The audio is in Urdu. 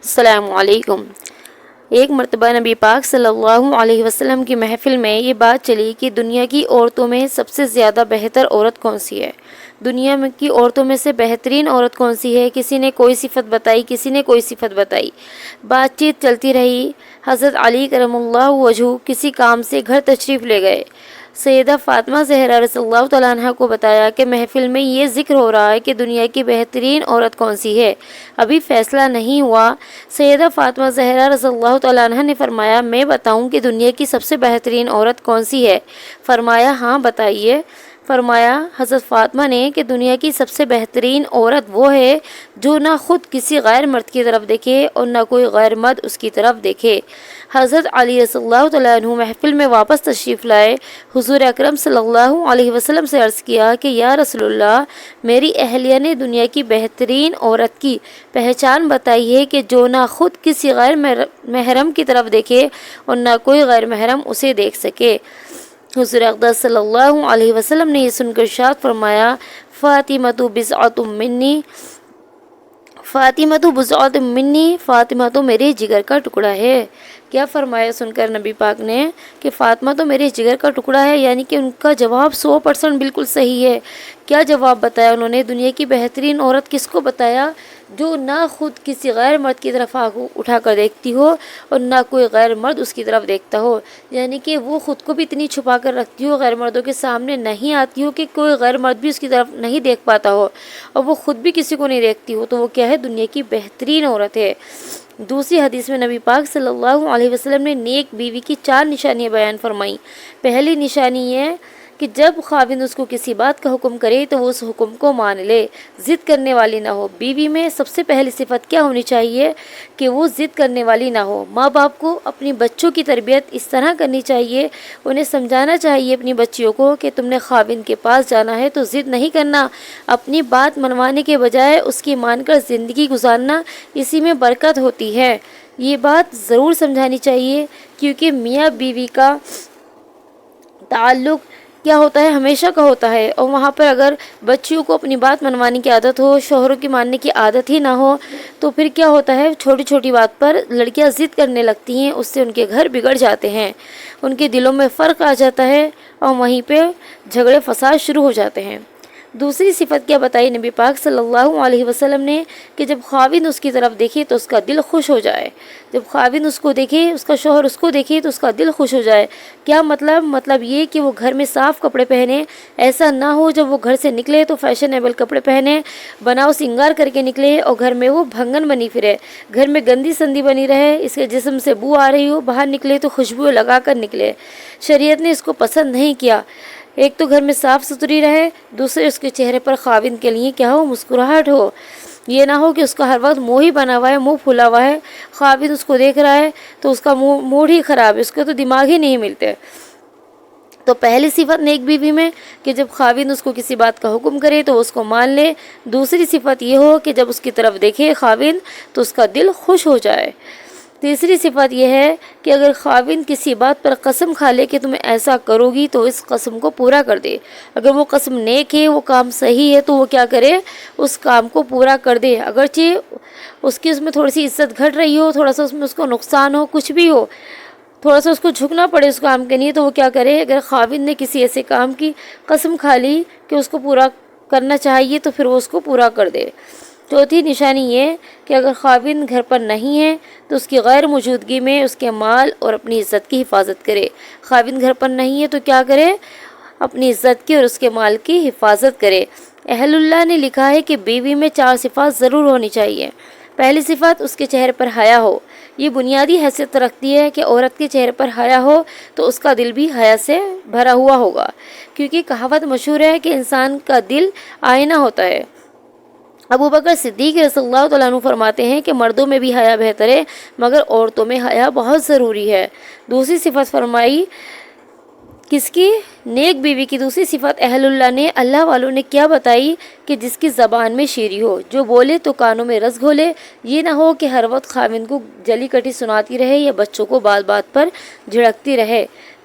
السلام علیکم۔ ایک مرتبہ نبی پاک صلی اللہ علیہ وسلم کی محفل میں یہ بات چلی کہ دنیا کی عورتوں میں سب سے زیادہ بہتر عورت کون سی ہے، دنیا میں کی عورتوں میں سے بہترین عورت کون سی ہے۔ کسی نے کوئی صفت بتائی، کسی نے کوئی صفت بتائی، بات چیت چلتی رہی۔ حضرت علی کرم اللہ وجہہ کسی کام سے گھر تشریف لے گئے۔ سیدہ فاطمہ زہرا رضی اللہ تعالیٰ عنہ کو بتایا کہ محفل میں یہ ذکر ہو رہا ہے کہ دنیا کی بہترین عورت کون سی ہے، ابھی فیصلہ نہیں ہوا۔ سیدہ فاطمہ زہرا رضی اللہ تعالیٰ عنہ نے فرمایا، میں بتاؤں کہ دنیا کی سب سے بہترین عورت کون سی ہے؟ فرمایا ہاں بتائیے۔ فرمایا حضرت فاطمہ نے کہ دنیا کی سب سے بہترین عورت وہ ہے جو نہ خود کسی غیر مرد کی طرف دیکھے اور نہ کوئی غیر مرد اس کی طرف دیکھے۔ حضرت علی رضی اللہ تعالیٰ عنہ محفل میں واپس تشریف لائے۔ حضور اکرم صلی اللہ علیہ وسلم سے عرض کیا کہ یا رسول اللہ، میری اہلیہ نے دنیا کی بہترین عورت کی پہچان بتائی ہے کہ جو نہ خود کسی غیر محرم کی طرف دیکھے اور نہ کوئی غیر محرم اسے دیکھ سکے۔ حضور اقدس صلی اللہ علیہ وسلم نے یہ سن کر ارشاد فرمایا، فاطمۃ بضعۃ منی، فاطمۃ بضعۃ منی، فاطمہ تو میرے جگر کا ٹکڑا ہے۔ کیا فرمایا سن کر نبی پاک نے کہ فاطمہ تو میرے جگر کا ٹکڑا ہے، یعنی کہ ان کا جواب 100% بالکل صحیح ہے۔ کیا جواب بتایا انہوں نے؟ دنیا کی بہترین عورت کس کو بتایا؟ جو نہ خود کسی غیر مرد کی طرف آنکھ اٹھا کر دیکھتی ہو اور نہ کوئی غیر مرد اس کی طرف دیکھتا ہو، یعنی کہ وہ خود کو بھی اتنی چھپا کر رکھتی ہو، غیر مردوں کے سامنے نہیں آتی ہو کہ کوئی غیر مرد بھی اس کی طرف نہیں دیکھ پاتا ہو، اور وہ خود بھی کسی کو نہیں دیکھتی ہو، تو وہ کیا ہے؟ دنیا کی بہترین عورت ہے۔ دوسری حدیث میں نبی پاک صلی اللہ علیہ وسلم نے نیک بیوی کی 4 نشانیاں بیان فرمائیں۔ پہلی نشانی یہ کہ جب خاوند اس کو کسی بات کا حکم کرے تو وہ اس حکم کو مان لے، ضد کرنے والی نہ ہو۔ بیوی میں سب سے پہلی صفت کیا ہونی چاہیے؟ کہ وہ ضد کرنے والی نہ ہو۔ ماں باپ کو اپنی بچوں کی تربیت اس طرح کرنی چاہیے، انہیں سمجھانا چاہیے اپنی بچیوں کو کہ تم نے خاوند کے پاس جانا ہے تو ضد نہیں کرنا، اپنی بات منوانے کے بجائے اس کی مان کر زندگی گزارنا، اسی میں برکت ہوتی ہے۔ یہ بات ضرور سمجھانی چاہیے، کیونکہ میاں بیوی کا تعلق کیا ہوتا ہے؟ ہمیشہ کا ہوتا ہے، اور وہاں پر اگر بچیوں کو اپنی بات منوانے کی عادت ہو، شوہروں کی ماننے کی عادت ہی نہ ہو، تو پھر کیا ہوتا ہے؟ چھوٹی چھوٹی بات پر لڑکیاں ضد کرنے لگتی ہیں، اس سے ان کے گھر بگڑ جاتے ہیں، ان کے دلوں میں فرق آ جاتا ہے، اور وہیں پہ جھگڑے فساد شروع ہو جاتے ہیں۔ دوسری صفت کیا بتائی نبی پاک صلی اللہ علیہ وسلم نے؟ کہ جب خاوند اس کی طرف دیکھے تو اس کا دل خوش ہو جائے۔ جب خاوند اس کو دیکھے، اس کا شوہر اس کو دیکھے تو اس کا دل خوش ہو جائے۔ کیا مطلب؟ مطلب یہ کہ وہ گھر میں صاف کپڑے پہنے، ایسا نہ ہو جب وہ گھر سے نکلے تو فیشنیبل کپڑے پہنے، بناؤ سنگار کر کے نکلے، اور گھر میں وہ بھنگن بنی پھرے، گھر میں گندی سندی بنی رہے، اس کے جسم سے بو آ رہی ہو، باہر نکلے تو خوشبو لگا کر نکلے۔ شریعت نے اس کو پسند نہیں کیا۔ ایک تو گھر میں صاف ستھری رہے، دوسرے اس کے چہرے پر خاوند کے لیے کیا ہو؟ مسکراہٹ ہو۔ یہ نہ ہو کہ اس کا ہر وقت منہ ہی بنا ہوا ہے، منہ پھلا ہوا ہے، خاوند اس کو دیکھ رہا ہے تو اس کا موڈ ہی خراب ہے، اس کو تو دماغ ہی نہیں ملتے۔ تو پہلی صفت نیک بیوی میں کہ جب خاوند اس کو کسی بات کا حکم کرے تو اس کو مان لے۔ دوسری صفت یہ ہو کہ جب اس کی طرف دیکھے خاوند تو اس کا دل خوش ہو جائے۔ تیسری صفت یہ ہے کہ اگر خاوند کسی بات پر قسم کھا لے کہ تم ایسا کرو گی تو اس قسم کو پورا کر دے۔ اگر وہ قسم نیک ہے، وہ کام صحیح ہے، تو وہ کیا کرے؟ اس کام کو پورا کر دے، اگرچہ اس کی اس میں تھوڑی سی عزت گھٹ رہی ہو، تھوڑا سا اس میں اس کو نقصان ہو، کچھ بھی ہو، تھوڑا سا اس کو جھکنا پڑے اس کام کے لیے، تو وہ کیا کرے؟ اگر خاوند نے کسی ایسے کام کی قسم کھا لی کہ اس کو پورا کرنا چاہیے تو پھر وہ اس کو پورا کر دے۔ چوتھی نشانی یہ کہ اگر خاوند گھر پر نہیں ہے تو اس کی غیر موجودگی میں اس کے مال اور اپنی عزت کی حفاظت کرے۔ خاوند گھر پر نہیں ہے تو کیا کرے؟ اپنی عزت کی اور اس کے مال کی حفاظت کرے۔ اہل اللہ نے لکھا ہے کہ بیوی میں 4 صفات ضرور ہونی چاہیے۔ پہلی صفت اس کے چہرے پر حیا ہو۔ یہ بنیادی حیثیت رکھتی ہے کہ عورت کے چہرے پر حیا ہو تو اس کا دل بھی حیا سے بھرا ہوا ہوگا، کیونکہ کہاوت مشہور ہے کہ انسان کا دل آئینہ ہوتا ہے۔ ابو بکر صدیق رضی اللہ تعالیٰ عنہ فرماتے ہیں کہ مردوں میں بھی حیا بہتر ہے، مگر عورتوں میں حیا بہت ضروری ہے۔ دوسری صفت فرمائی کس کی؟ نیک بیوی کی دوسری صفت اہل اللہ نے، اللہ والوں نے کیا بتائی؟ کہ جس کی زبان میں شیری ہو، جو بولے تو کانوں میں رس گھولے۔ یہ نہ ہو کہ ہر وقت خاوند کو جلی کٹی سناتی رہے یا بچوں کو بات بات پر جھڑکتی رہے۔